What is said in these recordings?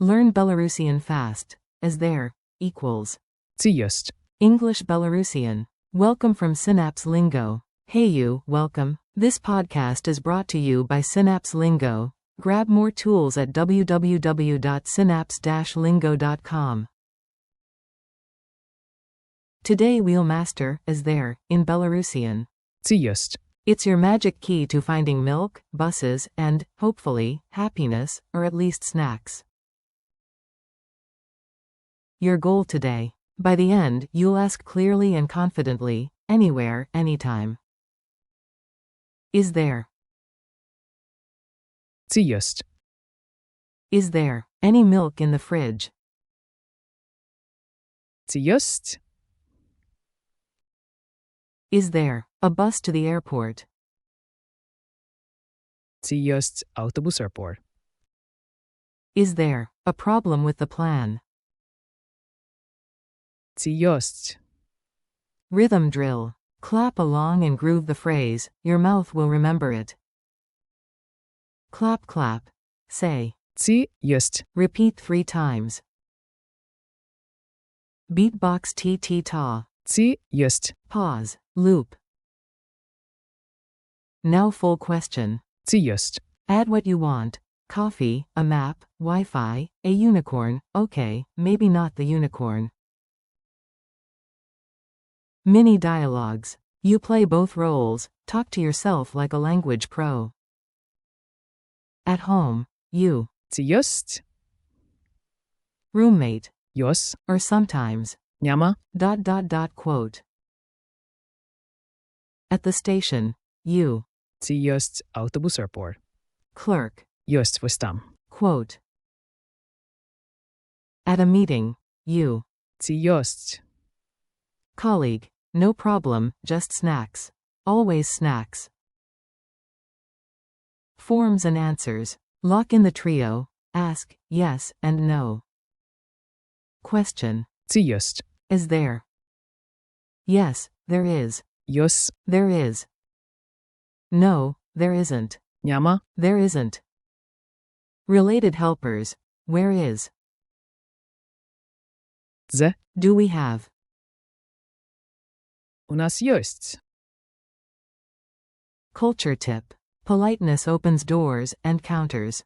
Learn Belarusian fast, as there, equals. Ці єсть. English Belarusian. Welcome from Synapse Lingo. Hey you, welcome. This podcast is brought to you by Synapse Lingo. Grab more tools at www.synapse-lingo.com. Today we'll master, as there, in Belarusian. Ці єсть. It's your magic key to finding milk, buses, and, hopefully, happiness, or at least snacks. Your goal today. By the end, you'll ask clearly and confidently, anywhere, anytime. Is there? Ці єсть. Is there any milk in the fridge? Ці єсть. Is there a bus to the airport? Ці єсть автобус airport. Is there a problem with the plan? Ці єсть. Rhythm drill. Clap along and groove the phrase, your mouth will remember it. Clap clap. Say. Ці єсть. Repeat 3 times. Beatbox ta. Ці єсть. Pause. Loop. Now full question. Ці єсть. Add what you want. Coffee, a map, Wi-Fi, a unicorn, okay, maybe not the unicorn. Mini dialogues. You play both roles, talk to yourself like a language pro. At home, you. Ці єсть. Roommate. Йос. Or sometimes. Няма. Quote. At the station, you. Ці єсть автобус airport. Clerk. Єсть ось там. Quote. At a meeting, you. Ці єсть. Colleague. No problem, just snacks. Always snacks. Forms and answers. Lock in the trio. Ask, yes, and no. Question. Ці єсть. Is there? Yes, there is. Йос. There is. No, there isn't. Няма. There isn't. Related helpers. Where is? Дзе. Do we have? У нас єсть. Culture tip. Politeness opens doors and counters.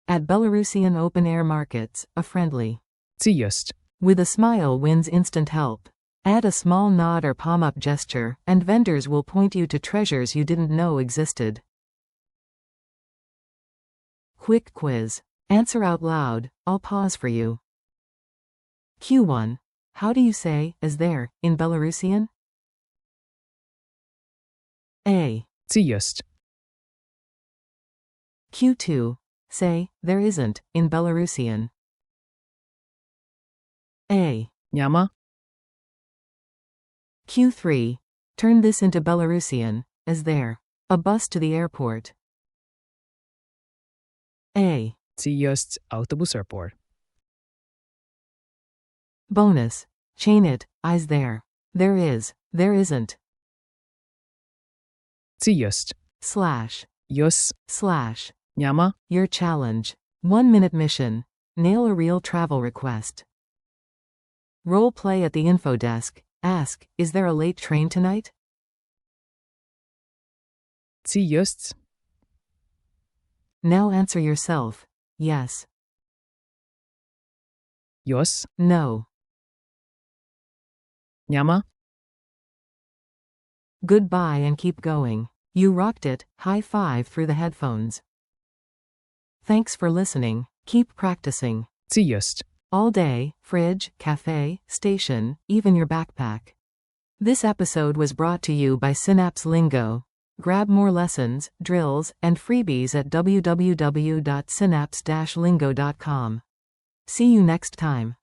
At Belarusian open-air markets, a friendly. Ці єсть. With a smile wins instant help. Add a small nod or palm-up gesture, and vendors will point you to treasures you didn't know existed. Quick quiz. Answer out loud, I'll pause for you. Q1. How do you say, is there, in Belarusian? A. Ці єсть. Q2. Say, there isn't, in Belarusian. A. Няма. Q3. Turn this into Belarusian, as there. A bus to the airport. A. Ці єсть автобус airport. Bonus. Chain it, I's there. There is, there isn't. Ці єсть. Slash. Йос. Slash. Няма. Your challenge. 1-minute mission. Nail a real travel request. Role play at the info desk. Ask, is there a late train tonight? Ці єсть. Now answer yourself. Yes. Йос. No. Няма. Goodbye and keep going. You rocked it. High five through the headphones. Thanks for listening. Keep practicing. Ці єсть. All day, fridge, cafe, station, even your backpack. This episode was brought to you by Synapse Lingo. Grab more lessons, drills, and freebies at www.synapse-lingo.com. See you next time.